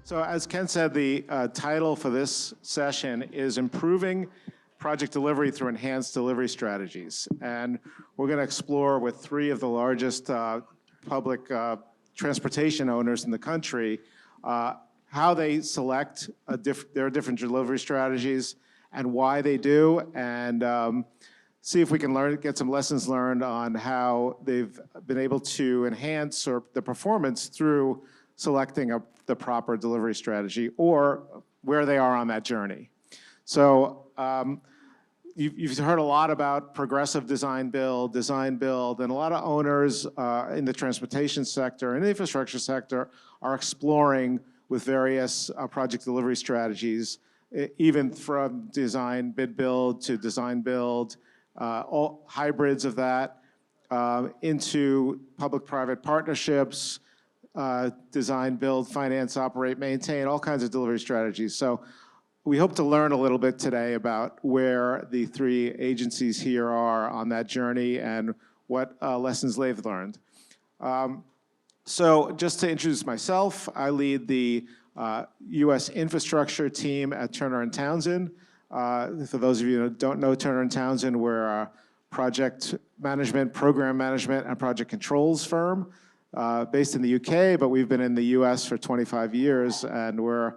So as Ken said, the title for this session is Improving Project Delivery Through Enhanced Delivery Strategies. And we're going to explore with three of the largest public transportation owners in the country how they select their different delivery strategies and why they do, and see if we can get some lessons learned on how they've been able to enhance the performance through selecting the proper delivery strategy, or where they are on that journey. So you've heard a lot about progressive design build, and a lot of owners in the transportation sector and the infrastructure sector are exploring with various project delivery strategies, even from design bid build to design build, all hybrids of that, into public-private partnerships, design, build, finance, operate, maintain, all kinds of delivery strategies. So we hope to learn a little bit today about where the three agencies here are on that journey and what lessons they've learned. So just to introduce myself, I lead the U.S. infrastructure team at Turner & Townsend. For those of you who don't know Turner & Townsend, we're a project management, program management, and project controls firm based in the UK, but we've been in the US for 25 years, and we're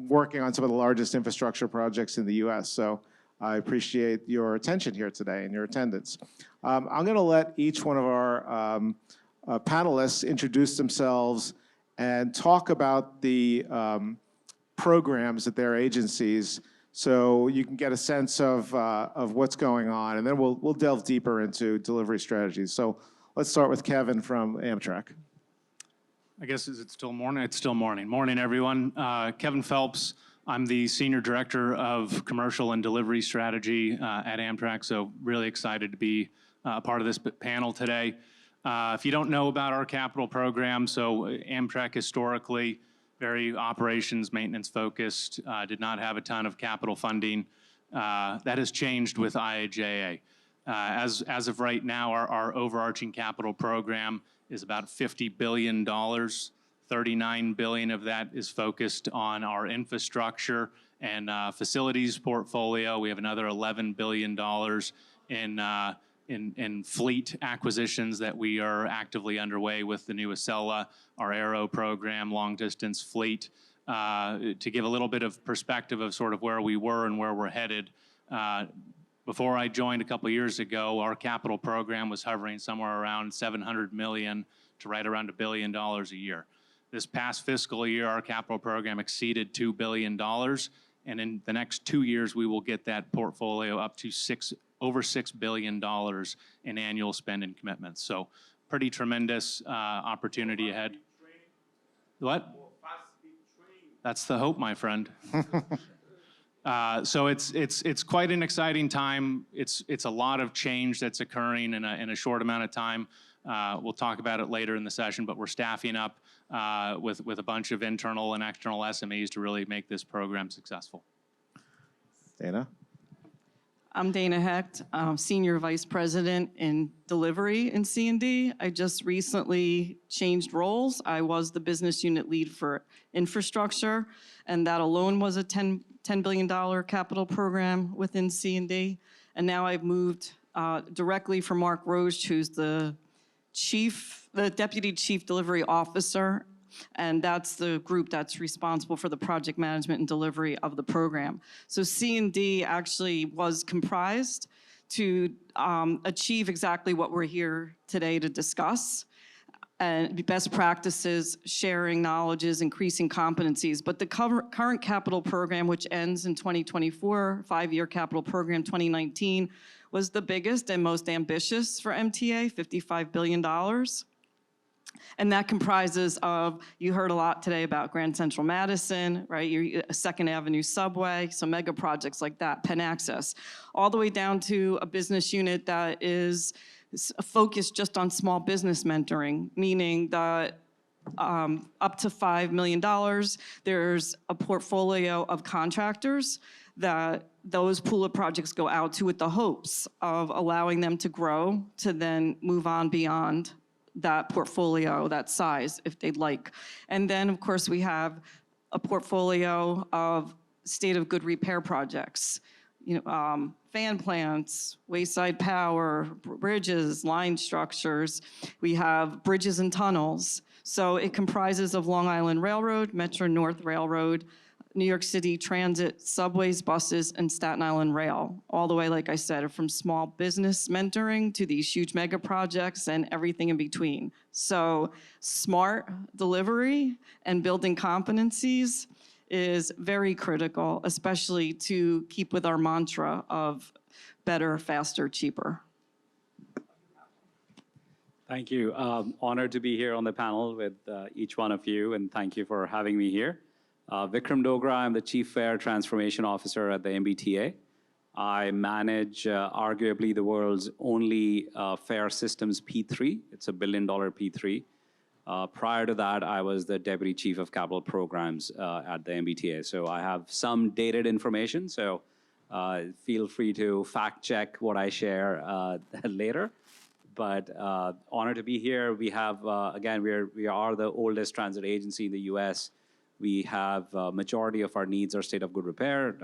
working on some of the largest infrastructure projects in the US. So I appreciate your attention here today and your attendance. I'm going to let each one of our panelists introduce themselves and talk about the programs at their agencies, so you can get a sense of what's going on, and then we'll delve deeper into delivery strategies. So let's start with Kevin from Amtrak. I guess, is it still morning? It's still morning. Morning, everyone. Kevin Phelps. I'm the Senior Director of Commercial and Delivery Strategy at Amtrak, so really excited to be part of this panel today. If you don't know about our capital program, so Amtrak historically, very operations, maintenance focused, did not have a ton of capital funding. That has changed with IIJA. As of right now, our overarching capital program is about $50 billion. $39 billion of that is focused on our infrastructure and facilities portfolio. We have another $11 billion in fleet acquisitions that we are actively underway with the new Acela, our Aero program, long distance fleet. To give a little bit of perspective of sort of where we were and where we're headed, before I joined a couple years ago, our capital program was hovering somewhere around $700 million to right around $1 billion a year. This past fiscal year, our capital program exceeded $2 billion, and in the next 2 years, we will get that portfolio up to over $6 billion in annual spend and commitments. So pretty tremendous opportunity ahead. What? That's the hope, my friend. So it's quite an exciting time. It's a lot of change that's occurring in a short amount of time. We'll talk about it later in the session, but we're staffing up with a bunch of internal and external SMEs to really make this program successful. Dana? I'm Dana Hecht, Senior Vice President in Delivery in C&D. I just recently changed roles. I was the business unit lead for infrastructure, and that alone was a $10 billion capital program within C&D. And now I've moved directly from Mark Roche, who's the Deputy Chief Delivery Officer, and that's the group that's responsible for the project management and delivery of the program. So C&D actually was comprised to achieve exactly what we're here today to discuss, and best practices, sharing knowledges, increasing competencies. But the current capital program, which ends in 2024, 5-year capital program 2019, was the biggest and most ambitious for MTA, $55 billion. And that comprises of, you heard a lot today about Grand Central Madison, right? Your 2nd Avenue subway, so mega projects like that, Penn Access, all the way down to a business unit that is focused just on small business mentoring, meaning that up to $5 million, there's a portfolio of contractors that those pool of projects go out to with the hopes of allowing them to grow, to then move on beyond that portfolio, that size, if they'd like. And then, of course, we have a portfolio of state of good repair projects. Fan plants, wayside power, bridges, line structures. We have bridges and tunnels. So it comprises of Long Island Railroad, Metro North Railroad, New York City Transit, subways, buses, and Staten Island Rail. All the way, like I said, from small business mentoring to these huge mega projects and everything in between. So smart delivery and building competencies is very critical, especially to keep with our mantra of better, faster, cheaper. Thank you. Honored to be here on the panel with each one of you, and thank you for having me here. Vikram Dogra, I'm the Chief Fair Transformation Officer at the MBTA. I manage arguably the world's only fair systems P3. It's a $1 billion P3. Prior to that, I was the Deputy Chief of Capital Programs at the MBTA. So I have some dated information, so feel free to fact check what I share later. But honored to be here. We have, again, we are the oldest transit agency in the US. We have majority of our needs are state of good repair.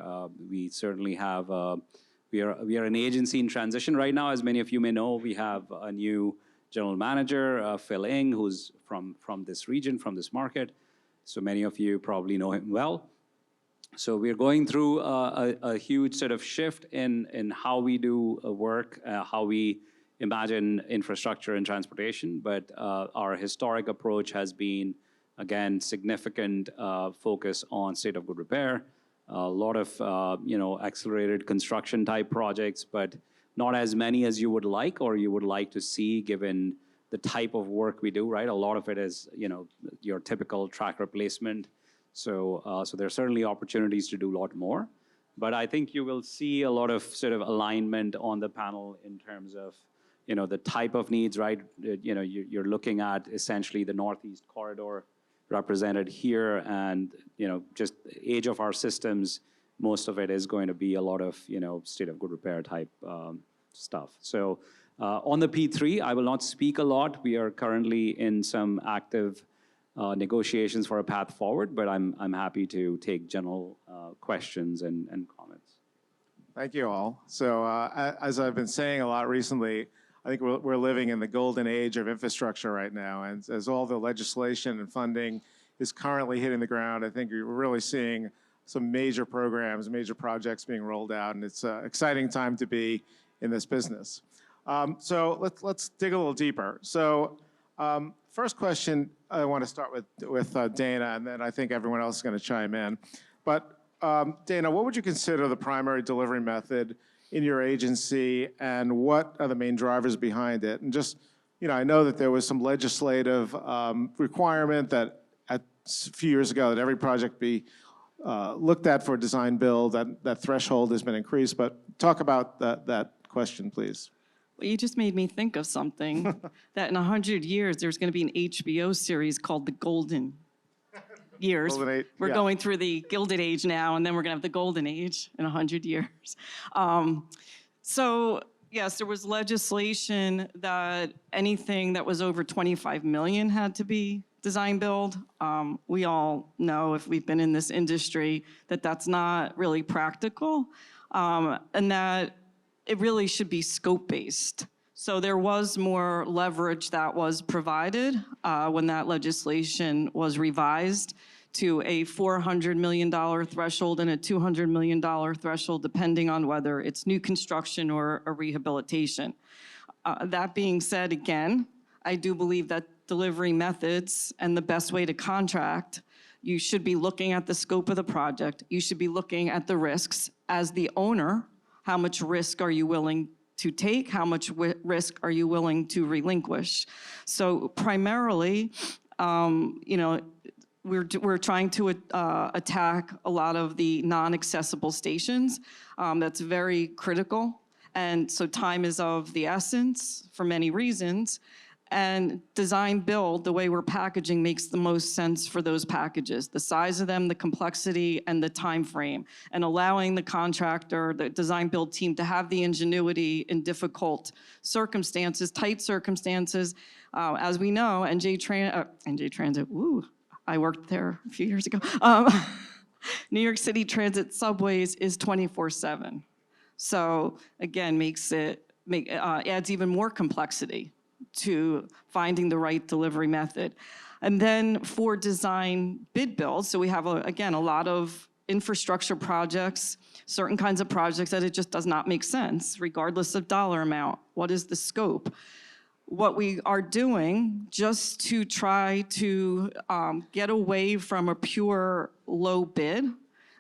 We certainly have, we are an agency in transition right now. As many of you may know, we have a new General Manager, Phil Ng, who's from this region, from this market. So many of you probably know him well. So we're going through a huge sort of shift in how we do work, how we imagine infrastructure and transportation. But our historic approach has been, again, significant focus on state of good repair, a lot of accelerated construction type projects, but not as many as you would like or you would like to see given the type of work we do, right? A lot of it is, your typical track replacement. So there are certainly opportunities to do a lot more. But I think you will see a lot of sort of alignment on the panel in terms of, the type of needs, right? You're looking at essentially the Northeast corridor represented here, and just age of our systems. Most of it is going to be a lot of state of good repair type stuff. So on the P3, I will not speak a lot. We are currently in some active negotiations for a path forward, but I'm happy to take general questions and comments. Thank you all. So as I've been saying a lot recently, I think we're living in the golden age of infrastructure right now. And as all the legislation and funding is currently hitting the ground, I think we're really seeing some major programs, major projects being rolled out. And it's an exciting time to be in this business. So let's dig a little deeper. So first question, I want to start with Dana, and then I think everyone else is going to chime in. But Dana, what would you consider the primary delivery method in your agency, and what are the main drivers behind it? And just, I know that there was some legislative requirement that a few years ago that every project be looked at for design build, that threshold has been increased, but talk about that question, please. Well, you just made me think of something, that in 100 years, there's going to be an HBO series called The Golden Years. Golden Age, we're yeah. going through the Gilded Age now, and then we're going to have the Golden Age in 100 years. So yes, there was legislation that anything that was over 25 million had to be design build. We all know, if we've been in this industry, that that's not really practical, and that it really should be scope-based. So there was more leverage that was provided when that legislation was revised to a $400 million threshold and a $200 million threshold, depending on whether it's new construction or a rehabilitation. That being said, again, I do believe that delivery methods and the best way to contract, you should be looking at the scope of the project. You should be looking at the risks. As the owner, how much risk are you willing to take? How much risk are you willing to relinquish? So primarily, we're trying to attack a lot of the non-accessible stations. That's very critical. And so time is of the essence for many reasons. And design build, the way we're packaging, makes the most sense for those packages. The size of them, the complexity, and the time frame. And allowing the contractor, the design build team, to have the ingenuity in difficult circumstances, tight circumstances. As we know, NJ Transit, I worked there a few years ago. New York City Transit subways is 24/7. So again, adds even more complexity to finding the right delivery method. And then for design bid build, so we have, again, a lot of infrastructure projects, certain kinds of projects that it just does not make sense, regardless of dollar amount. What is the scope? What we are doing, just to try to get away from a pure low bid,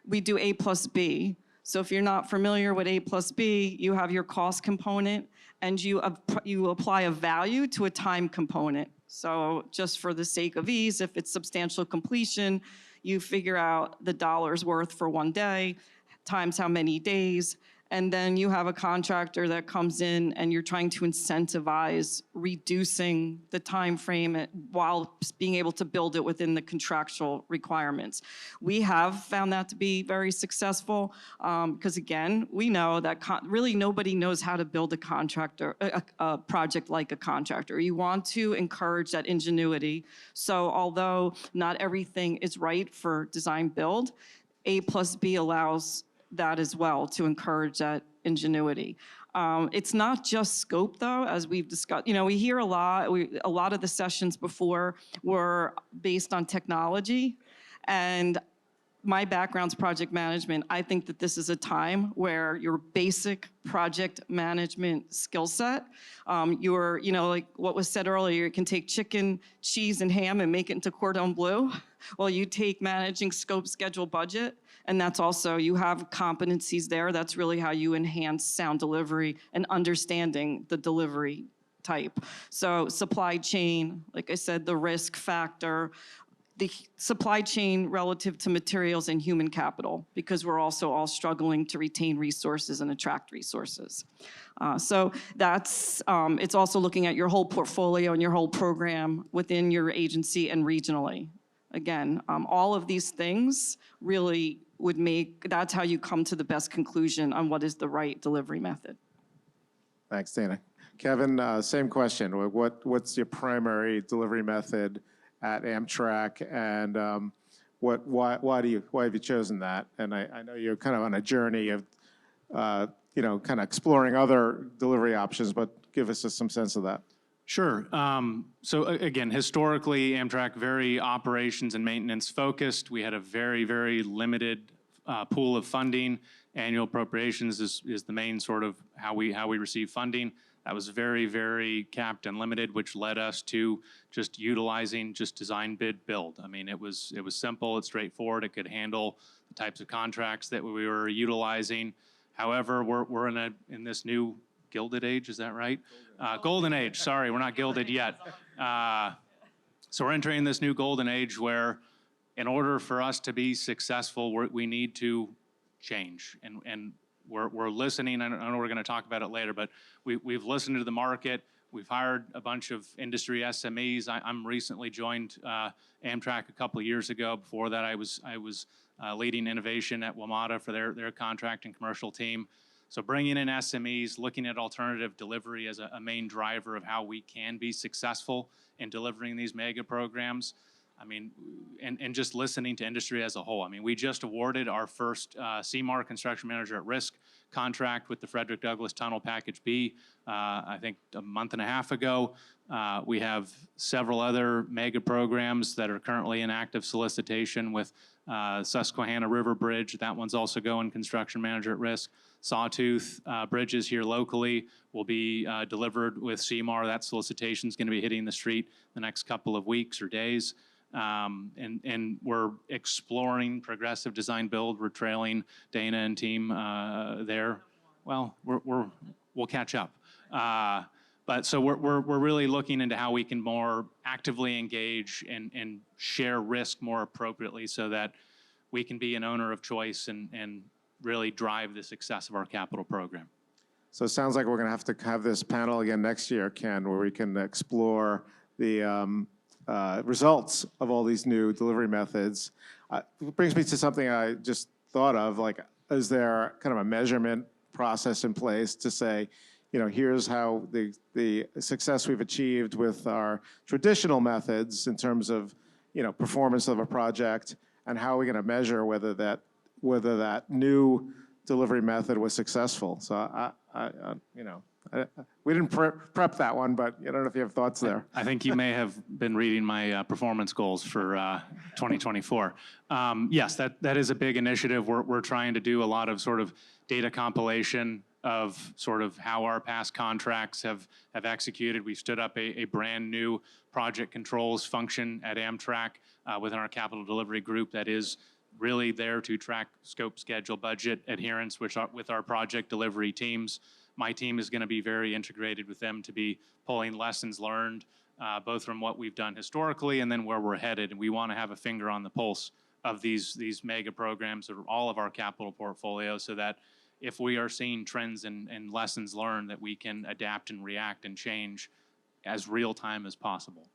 we do A plus B. So if you're not familiar with A plus B, you have your cost component and you apply a value to a time component. So just for the sake of ease, if it's substantial completion, you figure out the dollar's worth for 1 day times how many days, and then you have a contractor that comes in and you're trying to incentivize reducing the time frame while being able to build it within the contractual requirements. We have found that to be very successful because, again, we know that really nobody knows how to build a project like a contractor. You want to encourage that ingenuity. So although not everything is right for design build, A plus B allows that as well to encourage that ingenuity. It's not just scope, though, as we've discussed. We hear a lot of the sessions before were based on technology, and my background's project management. I think that this is a time where your basic project management skill set, like what was said earlier, you can take chicken, cheese, and ham and make it into cordon bleu. Well, you take managing scope, schedule, budget, and that's also, you have competencies there. That's really how you enhance sound delivery and understanding the delivery type. So supply chain, like I said, the risk factor, the supply chain relative to materials and human capital, because we're also all struggling to retain resources and attract resources. So that's, it's also looking at your whole portfolio and your whole program within your agency and regionally. Again, all of these things really that's how you come to the best conclusion on what is the right delivery method. Thanks, Dana. Kevin, same question. What's your primary delivery method at Amtrak, and why have you chosen that? And I know you're kind of on a journey of kind of exploring other delivery options, but give us some sense of that. Sure. So again, historically, Amtrak, very operations and maintenance focused. We had a very, very limited pool of funding. Annual appropriations is the main sort of how we receive funding. That was very, very capped and limited, which led us to just utilizing just design, bid, build. I mean, it was simple, it's straightforward. It could handle the types of contracts that we were utilizing. However, we're in this new Gilded Age, is that right? Golden Age, sorry, we're not gilded yet. So we're entering this new golden age where in order for us to be successful, we need to change. And we're listening, I know we're gonna talk about it later, but we've listened to the market. We've hired a bunch of industry SMEs. I'm recently joined Amtrak a couple of years ago. Before that, I was leading innovation at WMATA for their contract and commercial team. So bringing in SMEs, looking at alternative delivery as a main driver of how we can be successful in delivering these mega programs. I mean, and just listening to industry as a whole. I mean, we just awarded our first CMAR Construction Manager at Risk contract with the Frederick Douglass Tunnel Package B, I think a month and a half ago. We have several other mega programs that are currently in active solicitation with Susquehanna River Bridge. That one's also going Construction Manager at Risk. Sawtooth bridges here locally will be delivered with CMAR. That solicitation is going to be hitting the street the next couple of weeks or days. And we're exploring progressive design build. We're trailing Dana and team there. Well, we'll catch up. But so we're really looking into how we can more actively engage and share risk more appropriately so that we can be an owner of choice and really drive the success of our capital program. So it sounds like we're going to have this panel again next year, Ken, where we can explore the results of all these new delivery methods. It brings me to something I just thought of, like, is there kind of a measurement process in place to say, here's how the success we've achieved with our traditional methods in terms of, performance of a project, and how are we going to measure whether that new delivery method was successful? So we didn't prep that one, but I don't know if you have thoughts there. I think you may have been reading my performance goals for 2024. Yes, that is a big initiative. We're trying to do a lot of sort of data compilation of sort of how our past contracts have executed. We've stood up a brand new project controls function at Amtrak within our capital delivery group that is really there to track scope, schedule, budget adherence with our project delivery teams. My team is going to be very integrated with them to be pulling lessons learned, both from what we've done historically and then where we're headed. And we want to have a finger on the pulse of these mega programs or all of our capital portfolio, so that if we are seeing trends and lessons learned, that we can adapt and react and change as real time as possible.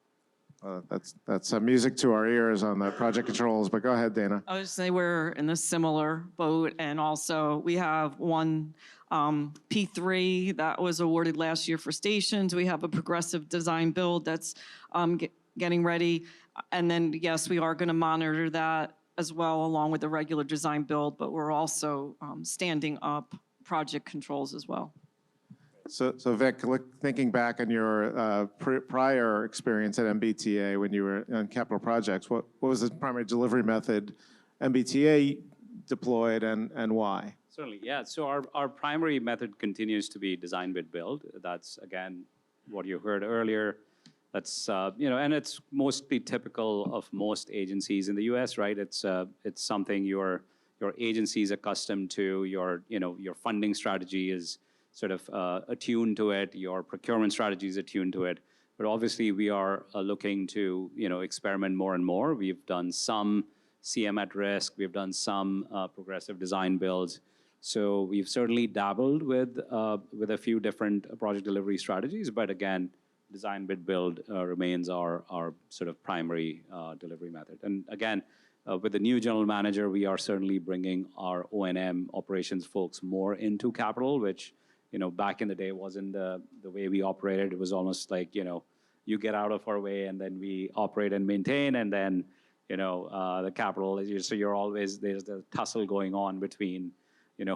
That's music to our ears on the project controls, but go ahead, Dana. I would say we're in a similar boat, and also we have one P3 that was awarded last year for stations. We have a progressive design build that's getting ready, and then yes, we are going to monitor that as well along with the regular design build, but we're also standing up project controls as well. So Vic, thinking back on your prior experience at MBTA when you were on capital projects, what was the primary delivery method MBTA deployed and why? Certainly, yeah. So our primary method continues to be design bid build. That's, again, what you heard earlier. That's, and it's mostly typical of most agencies in the US, right? It's something your agency is accustomed to, your funding strategy is sort of attuned to it, your procurement strategy is attuned to it. But obviously we are looking to, experiment more and more. We've done some CM at risk, we've done some progressive design builds. So we've certainly dabbled with a few different project delivery strategies, but again, design bid build remains our sort of primary delivery method. And again, with the new general manager, we are certainly bringing our O&M operations folks more into capital, which back in the day wasn't the way we operated. It was almost like, you get out of our way and then we operate and maintain, and then, the capital, so you're always, there's the tussle going on between,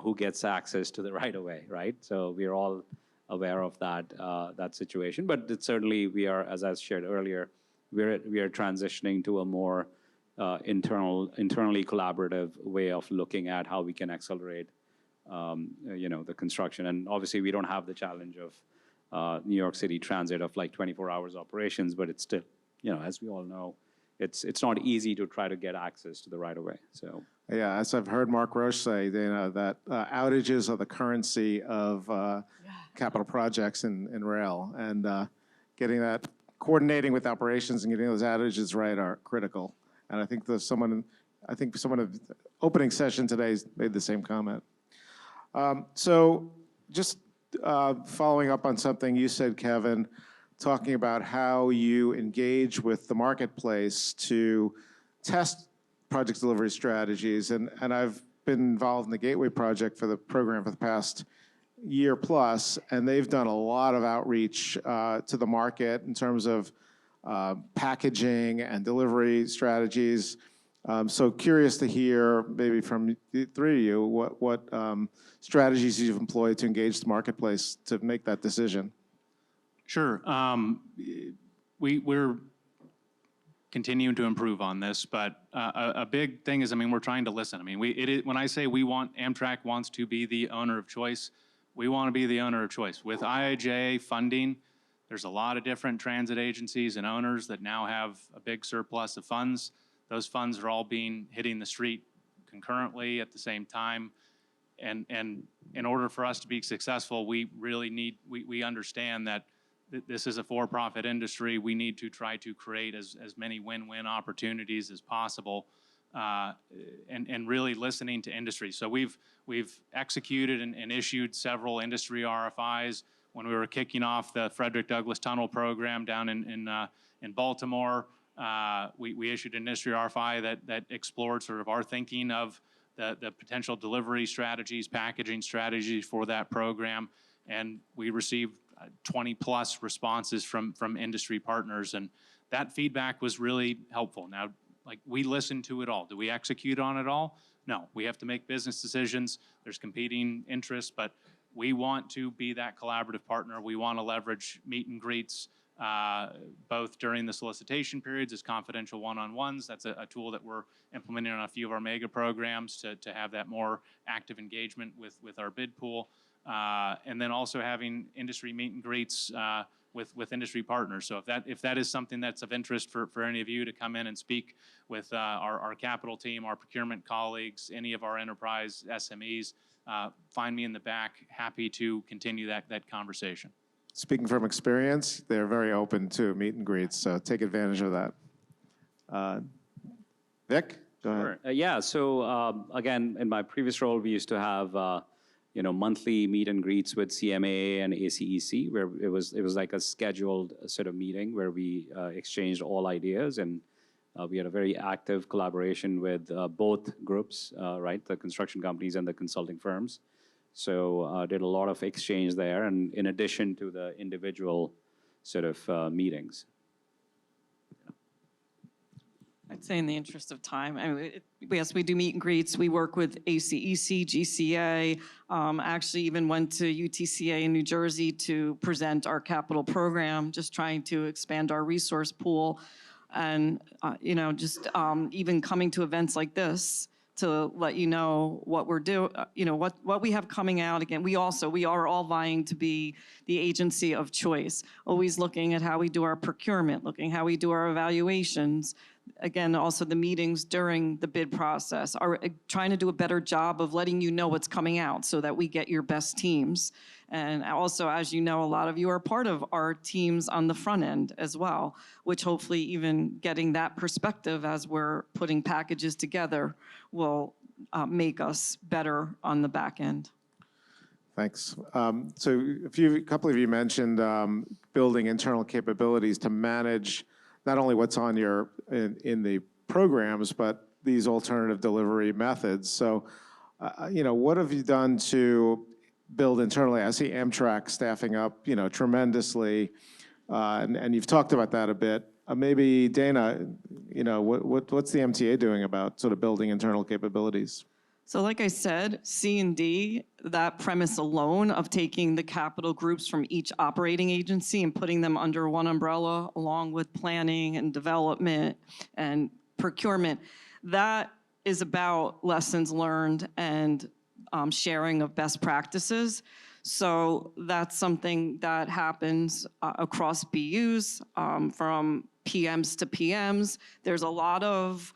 who gets access to the right of way, right? So we're all aware of that situation, but it certainly we are, as I shared earlier, we are transitioning to a more internally collaborative way of looking at how we can accelerate the construction. And obviously we don't have the challenge of New York City Transit of like 24 hours operations, but it's still, as we all know, it's not easy to try to get access to the right of way. So yeah, as I've heard Mark Roche say, that outages are the currency of capital projects in rail, and coordinating with operations and getting those outages right are critical. And I think someone at the opening session today made the same comment. So just following up on something you said, Kevin, talking about how you engage with the marketplace to test project delivery strategies. And I've been involved in the Gateway project for the program for the past year plus, and they've done a lot of outreach to the market in terms of packaging and delivery strategies. So curious to hear maybe from the three of you what strategies you've employed to engage the marketplace to make that decision. Sure. We're continuing to improve on this, but a big thing is, we're trying to listen. When I say Amtrak wants to be the owner of choice, we want to be the owner of choice. With IIJA funding, there's a lot of different transit agencies and owners that now have a big surplus of funds. Those funds are all hitting the street concurrently at the same time. And in order for us to be successful, we really we understand that this is a for-profit industry. We need to try to create as many win-win opportunities as possible, and really listening to industry. So we've executed and issued several industry RFIs. When we were kicking off the Frederick Douglass Tunnel program down in Baltimore, we issued an industry RFI that explored sort of our thinking of the potential delivery strategies, packaging strategies for that program, and we received 20+ responses from industry partners, and that feedback was really helpful. Now, like, we listen to it all. Do we execute on it all? No, we have to make business decisions. There's competing interests, but we want to be that collaborative partner. We want to leverage meet and greets, both during the solicitation periods as confidential one-on-ones. That's a tool that we're implementing on a few of our mega programs to have that more active engagement with our bid pool. And then also having industry meet and greets with industry partners. So if that is something that's of interest for any of you to come in and speak with our capital team, our procurement colleagues, any of our enterprise SMEs, find me in the back. Happy to continue that conversation. Speaking from experience, they're very open to meet and greets, so take advantage of that. Vic, go ahead. Sure. Yeah, so again, in my previous role, we used to have monthly meet and greets with CMA and ACEC, where it was like a scheduled sort of meeting where we exchanged all ideas, and we had a very active collaboration with both groups, right, the construction companies and the consulting firms. So did a lot of exchange there, and in addition to the individual sort of meetings. I'd say in the interest of time, I mean, yes, we do meet and greets. We work with ACEC, GCA. Actually even went to UTCA in New Jersey to present our capital program, just trying to expand our resource pool. And, just even coming to events like this to let you know what we're doing, what we have coming out. Again, we are all vying to be the agency of choice, always looking at how we do our procurement, looking how we do our evaluations. Again, also the meetings during the bid process are trying to do a better job of letting you know what's coming out so that we get your best teams. And also, as you know, a lot of you are part of our teams on the front end as well, which hopefully even getting that perspective as we're putting packages together will make us better on the back end. Thanks. So a couple of you mentioned building internal capabilities to manage not only what's on in the programs, but these alternative delivery methods. So, what have you done to build internally? I see Amtrak staffing up, tremendously, and you've talked about that a bit. Maybe Dana, what's the MTA doing about sort of building internal capabilities? So like I said, C&D, that premise alone of taking the capital groups from each operating agency and putting them under one umbrella, along with planning and development and procurement, that is about lessons learned and sharing of best practices. So that's something that happens across BUs, from PMs to PMs. There's a lot of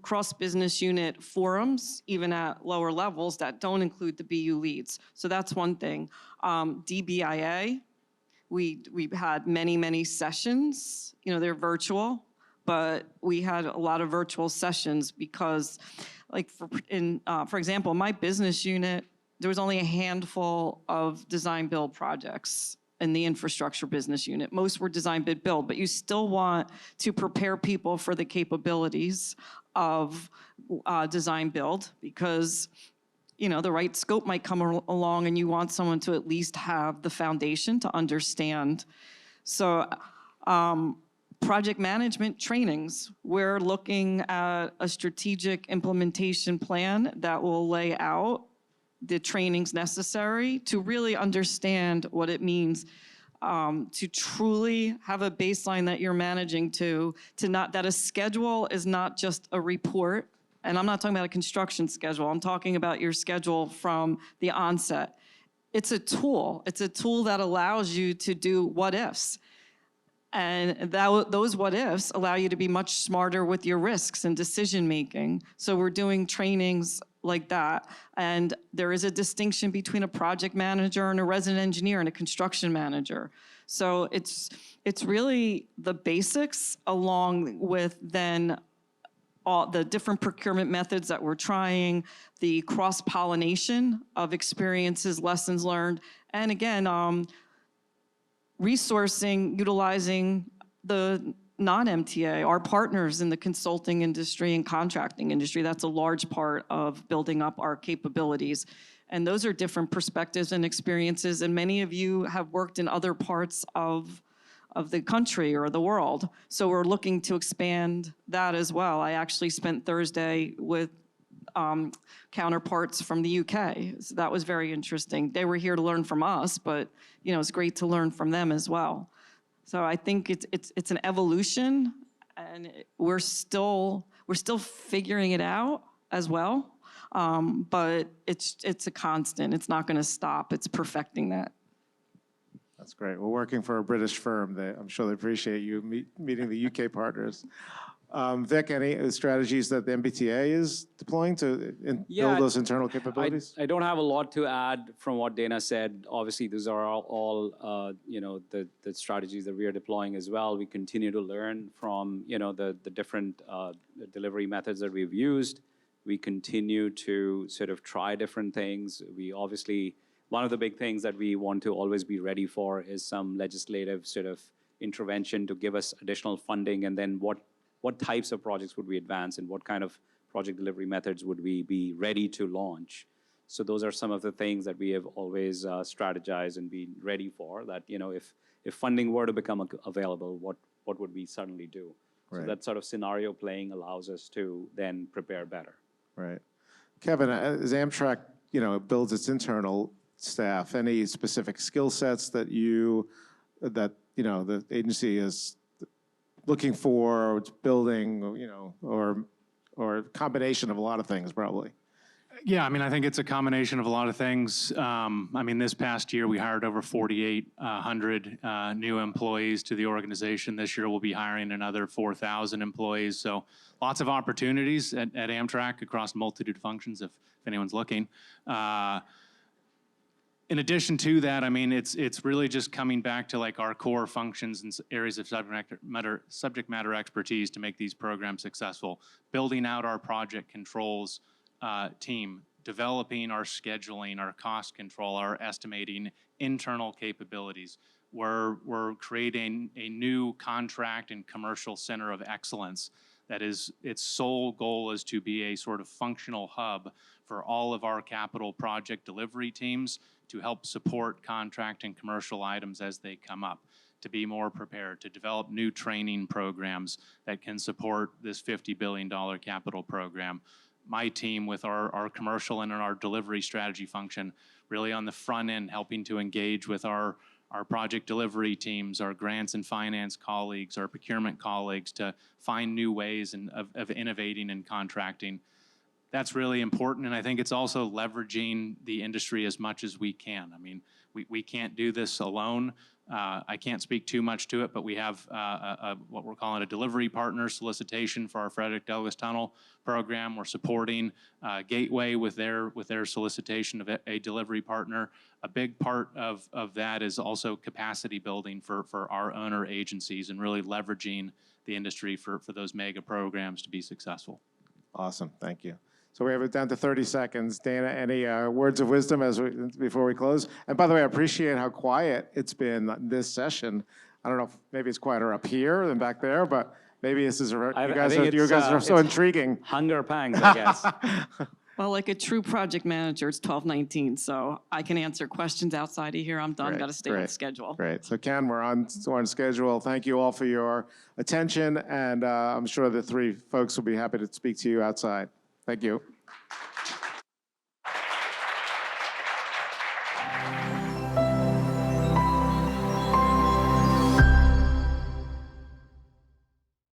cross-business unit forums, even at lower levels, that don't include the BU leads. So that's one thing. DBIA, we've had many sessions. They're virtual, but we had a lot of virtual sessions because, like, for example, my business unit, there was only a handful of design-build projects in the infrastructure business unit. Most were design, bid, build, but you still want to prepare people for the capabilities of design, build, because the right scope might come along and you want someone to at least have the foundation to understand. So project management trainings, we're looking at a strategic implementation plan that will lay out the trainings necessary to really understand what it means to truly have a baseline that you're managing that a schedule is not just a report. And I'm not talking about a construction schedule. I'm talking about your schedule from the onset. It's a tool. It's a tool that allows you to do what ifs. And those what ifs allow you to be much smarter with your risks and decision making. So we're doing trainings like that. And there is a distinction between a project manager and a resident engineer and a construction manager. So it's really the basics, along with then all the different procurement methods that we're trying, the cross-pollination of experiences, lessons learned, and again, resourcing, utilizing the non-MTA, our partners in the consulting industry and contracting industry. That's a large part of building up our capabilities. And those are different perspectives and experiences, and many of you have worked in other parts of the country or the world. So we're looking to expand that as well. I actually spent Thursday with counterparts from the UK. So that was very interesting. They were here to learn from us, but it's great to learn from them as well. So I think it's an evolution, and we're still figuring it out as well. But it's a constant. It's not going to stop. It's perfecting that. That's great. We're working for a British firm. I'm sure they appreciate you meeting the UK partners. Vic, any strategies that the MBTA is deploying to build those internal capabilities? I don't have a lot to add from what Dana said. Obviously, these are all the strategies that we are deploying as well. We continue to learn from the different delivery methods that we've used. We continue to sort of try different things. We obviously, one of the big things that we want to always be ready for is some legislative sort of intervention to give us additional funding, and then what types of projects would we advance and what kind of project delivery methods would we be ready to launch. So those are some of the things that we have always strategized and been ready for, that if funding were to become available, what would we suddenly do? Right. So that sort of scenario playing allows us to then prepare better. Right. Kevin, as Amtrak builds its internal staff, any specific skill sets that the agency is looking for, or it's building, or a combination of a lot of things, probably? Yeah, I think it's a combination of a lot of things. This past year, we hired over 4,800 new employees to the organization. This year, we'll be hiring another 4,000 employees. So lots of opportunities at Amtrak across a multitude of functions, if anyone's looking. In addition to that, it's really just coming back to our core functions and areas of subject matter expertise to make these programs successful. Building out our project controls team, developing our scheduling, our cost control, our estimating, internal capabilities. We're creating a new contract and commercial center of excellence that is, its sole goal is to be a sort of functional hub for all of our capital project delivery teams to help support contract and commercial items as they come up, to be more prepared, to develop new training programs that can support this $50 billion capital program. My team with our commercial and our delivery strategy function, really on the front end, helping to engage with our project delivery teams, our grants and finance colleagues, our procurement colleagues to find new ways of innovating and contracting. That's really important, and I think it's also leveraging the industry as much as we can. We can't do this alone. I can't speak too much to it, but we have what we're calling a delivery partner solicitation for our Frederick Douglass Tunnel program. We're supporting Gateway with their solicitation of a delivery partner. A big part of that is also capacity building for our owner agencies and really leveraging the industry for those mega programs to be successful. Awesome, thank you. So we have it down to 30 seconds. Dana, any words of wisdom before we close? And by the way, I appreciate how quiet it's been this session. I don't know if maybe it's quieter up here than back there, but maybe this is, you guys are so intriguing. Hunger pangs, I guess. Well, like a true project manager, it's 12:19, so I can answer questions outside of here. I'm done. Got to stay on schedule. Great. So Ken, we're on schedule. Thank you all for your attention, and I'm sure the three folks will be happy to speak to you outside. Thank you.